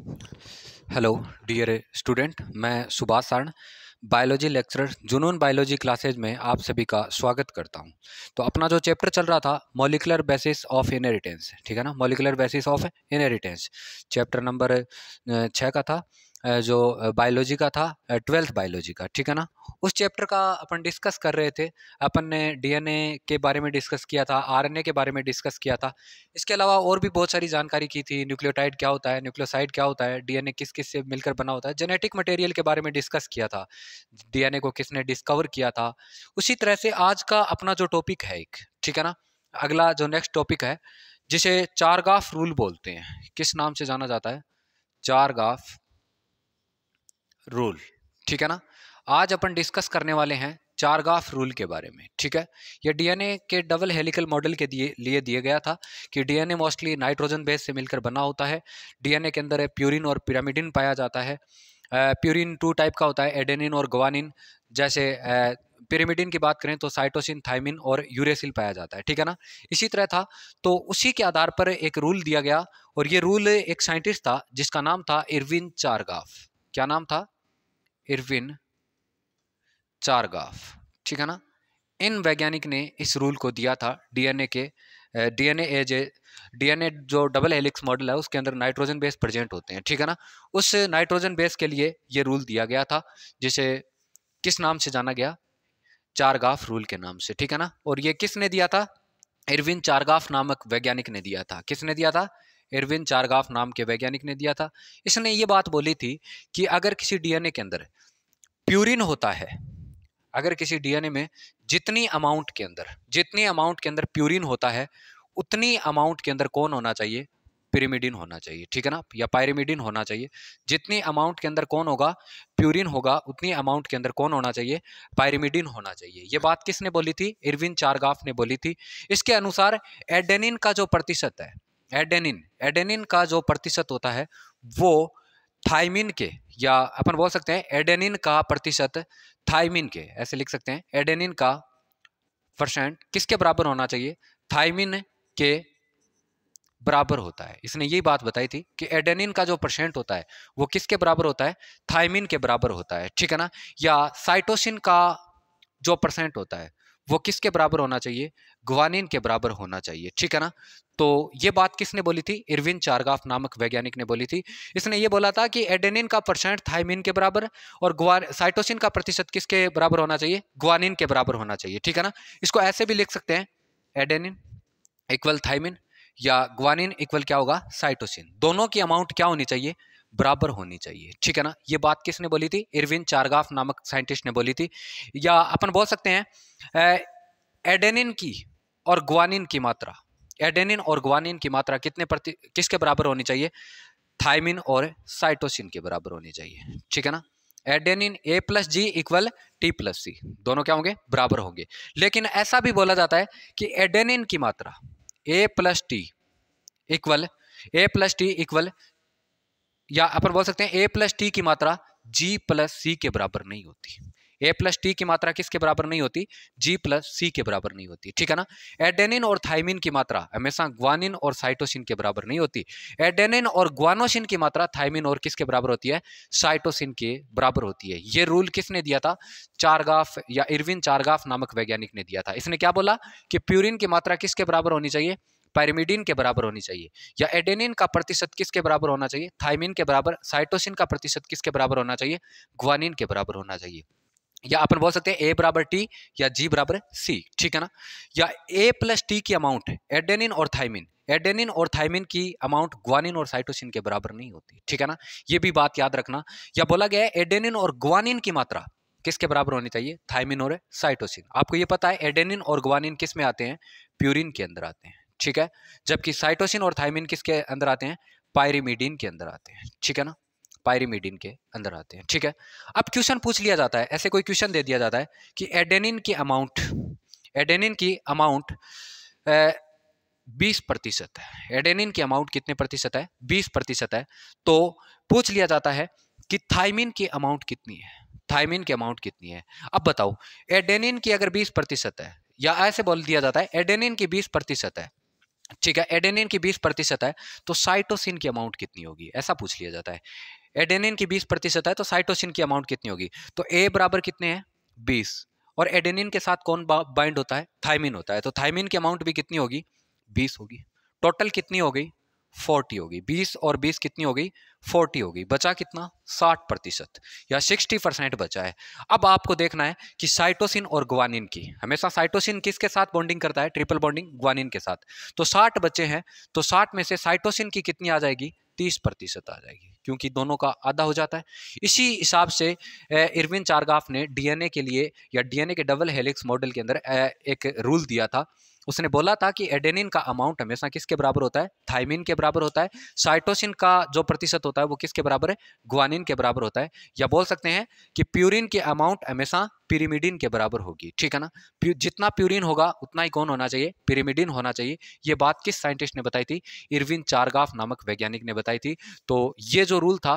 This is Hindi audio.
हेलो डियर स्टूडेंट, मैं सुभाष सारण बायोलॉजी लेक्चरर जुनून बायोलॉजी क्लासेज में आप सभी का स्वागत करता हूं। तो अपना जो चैप्टर चल रहा था मॉलिक्यूलर बेसिस ऑफ इनहेरिटेंस, ठीक है ना, molecular basis of inheritance chapter number 6 का था, जो बायोलॉजी का था, 12th बायोलॉजी का, ठीक है ना। उस चैप्टर का अपन डिस्कस कर रहे थे। अपन ने डीएनए के बारे में डिस्कस किया था, आरएनए के बारे में डिस्कस किया था। इसके अलावा और भी बहुत सारी जानकारी की थी। न्यूक्लियोटाइड क्या होता है, न्यूक्लियोसाइड क्या होता है, डीएनए किस किस से मिलकर बना होता है, जेनेटिक मटेरियल के बारे में डिस्कस किया था, डीएनए को किसने डिस्कवर किया था। उसी तरह से आज का अपना जो टॉपिक है एक, ठीक है ना, अगला जो नेक्स्ट टॉपिक है जिसे चारगाफ रूल बोलते हैं, किस नाम से जाना जाता है, चारगाफ रूल, ठीक है ना। आज अपन डिस्कस करने वाले हैं चारगाफ रूल के बारे में, ठीक है। ये डीएनए के डबल हेलिकल मॉडल के लिए दिया गया था कि डीएनए मोस्टली नाइट्रोजन बेस से मिलकर बना होता है। डीएनए के अंदर प्यूरिन और पिरामिडिन पाया जाता है। प्यूरिन 2 टाइप का होता है, एडेनिन और ग्वानिन। जैसे पिरामिडिन की बात करें तो साइटोसिन, थाइमिन और यूरेसिल पाया जाता है, ठीक है ना। इसी तरह था, तो उसी के आधार पर एक रूल दिया गया, और ये रूल एक साइंटिस्ट था जिसका नाम था इरविन चारगाफ। क्या नाम था? इरविन चारगाफ, ठीक है ना। इन वैज्ञानिक ने इस रूल को दिया था डीएनए जो डबल हेलिक्स मॉडल है उसके अंदर नाइट्रोजन बेस प्रेजेंट होते हैं, ठीक है ना। उस नाइट्रोजन बेस के लिए ये रूल दिया गया था, जिसे किस नाम से जाना गया? चारगाफ रूल के नाम से, ठीक है ना। और ये किसने दिया था? इरविन चारगाफ नामक वैज्ञानिक ने दिया था। किसने दिया था? इरविन चारगाफ नाम के वैज्ञानिक ने दिया था। इसने ये बात बोली थी कि अगर किसी डीएनए के अंदर प्यूरिन होता है, अगर किसी डीएनए में जितनी अमाउंट के अंदर प्यूरिन होता है, उतनी अमाउंट के अंदर कौन होना चाहिए? पिरिमिडिन होना चाहिए, ठीक है ना, या पायरिमिडिन होना चाहिए। जितनी अमाउंट के अंदर कौन होगा? प्यूरिन होगा, उतनी अमाउंट के अंदर कौन होना चाहिए? पायरिमिडिन होना चाहिए। ये बात किसने बोली थी? इरविन चारगाफ ने बोली थी। इसके अनुसार एडेनिन का जो प्रतिशत है, एडेनिन का जो प्रतिशत होता है वो थाइमिन के, या अपन बोल सकते हैं एडेनिन का प्रतिशत थाइमिन के, ऐसे लिख सकते हैं, एडेनिन का परसेंट किसके बराबर होना चाहिए? थाइमिन के बराबर होता है। इसने यही बात बताई थी कि एडेनिन का जो परसेंट होता है वो किसके बराबर होता है? थाइमिन के बराबर होता है, ठीक है ना। या साइटोसिन का जो परसेंट होता है वो किसके बराबर होना चाहिए? ग्वानिन के बराबर होना चाहिए, ठीक है ना। तो ये बात किसने बोली थी? इरविन चारगाफ नामक वैज्ञानिक ने बोली थी। इसने ये बोला था कि एडेनिन का परसेंट थाइमिन के बराबर और साइटोसिन का प्रतिशत किसके बराबर होना चाहिए? ग्वानिन के बराबर होना चाहिए, ठीक है ना। इसको ऐसे भी लिख सकते हैं, एडेनिन इक्वल थाइमिन, या ग्वानिन इक्वल क्या होगा? साइटोसिन। दोनों की अमाउंट क्या होनी चाहिए? बराबर होनी चाहिए, ठीक है ना। ये बात किसने बोली थी? इरविन चारगाफ नामक साइंटिस्ट ने बोली थी। या अपन बोल सकते हैं एडेनिन की और ग्वानिन की मात्रा, एडेनिन और ग्वानिन की मात्रा किसके बराबर होनी चाहिए? थाइमिन और साइटोसिन के बराबर होनी चाहिए, ठीक है ना। एडेनिन A+G इक्वल T+C, दोनों क्या होंगे? बराबर होंगे। लेकिन ऐसा भी बोला जाता है कि एडेनिन की मात्रा A+T इक्वल, या अपन बोल सकते हैं A+T की मात्रा G+C के बराबर नहीं होती। A+T की मात्रा किसके बराबर नहीं होती? G+C के बराबर नहीं होती, ठीक है ना। एडेनिन और थाइमिन की मात्रा हमेशा ग्वानिन और साइटोसिन के बराबर नहीं होती। एडेनिन और ग्वानोसिन की मात्रा थाइमिन और किसके बराबर होती है? साइटोसिन के बराबर होती है। ये रूल किसने दिया था? चारगाफ, या इरविन चारगाफ नामक वैज्ञानिक ने दिया था। इसने क्या बोला कि प्यूरिन की मात्रा किसके बराबर होनी चाहिए? पायरिमिडिन के बराबर होनी चाहिए। या एडेनिन का प्रतिशत किसके बराबर होना चाहिए? थाइमिन के बराबर। साइटोसिन का प्रतिशत किसके बराबर होना चाहिए? ग्वानिन के बराबर होना चाहिए। या अपन बोल सकते हैं A=T या G=C, ठीक है ना। या A+T की अमाउंट एडेनिन और थाइमिन की अमाउंट ग्वानिन और साइटोसिन के बराबर नहीं होती, ठीक है ना। ये भी बात याद रखना। या बोला गया है एडेनिन और ग्वानिन की मात्रा किसके बराबर होनी चाहिए? थाइमिन और साइटोसिन। आपको ये पता है एडेनिन और ग्वानिन किस में आते हैं? प्यूरिन के अंदर आते हैं, ठीक है। जबकि साइटोसिन और थाइमिन किसके अंदर आते हैं? पायरिमिडीन के अंदर आते हैं, ठीक है ना। पायरिमिडीन के अंदर आते हैं, ठीक है। अब क्वेश्चन पूछ लिया जाता है, ऐसे कोई क्वेश्चन दे दिया जाता है कि एडेनिन की अमाउंट 20% है। एडेनिन की अमाउंट कितने प्रतिशत है? 20% है। तो पूछ लिया जाता है कि थाइमिन की अमाउंट कितनी है? अब बताओ, एडेनिन की अगर 20% है, या ऐसे बोल दिया जाता है एडेनिन की 20% है ठीक है, एडेनिन की 20% है तो साइटोसिन की अमाउंट कितनी होगी, ऐसा पूछ लिया जाता है। एडेनिन की 20% है तो साइटोसिन की अमाउंट कितनी होगी, तो ए बराबर कितने हैं 20, और एडेनिन के साथ कौन बाइंड होता है, थायमिन होता है, तो थायमिन की अमाउंट भी कितनी होगी 20 होगी। टोटल कितनी हो गई 40 होगी, 20 और 20 कितनी हो गई 40 होगी, बचा कितना 60% या 60% बचा है। अब आपको देखना है कि साइटोसिन और ग्वानिन की, हमेशा साइटोसिन किसके साथ बॉन्डिंग करता है, ट्रिपल बॉन्डिंग ग्वानिन के साथ, तो 60 बचे हैं, तो 60 में से साइटोसिन की कितनी आ जाएगी 30% आ जाएगी, क्योंकि दोनों का आधा हो जाता है। इसी हिसाब से इरविन चारगाफ ने डीएनए के लिए या डीएनए के डबल हेलिक्स मॉडल के अंदर एक रूल दिया था। उसने बोला था कि एडेनिन का अमाउंट हमेशा किसके बराबर होता है, थायमिन के बराबर होता है। साइटोसिन का जो प्रतिशत होता है वो किसके बराबर है, ग्वानिन के बराबर होता है। या बोल सकते हैं कि प्यूरिन की अमाउंट हमेशा पिरिमिडिन के बराबर होगी, ठीक है ना। जितना प्यूरिन होगा उतना ही कौन होना चाहिए, पिरिमिडिन होना चाहिए। ये बात किस साइंटिस्ट ने बताई थी, इरविन चारगाफ नामक वैज्ञानिक ने बताई थी। तो ये जो रूल था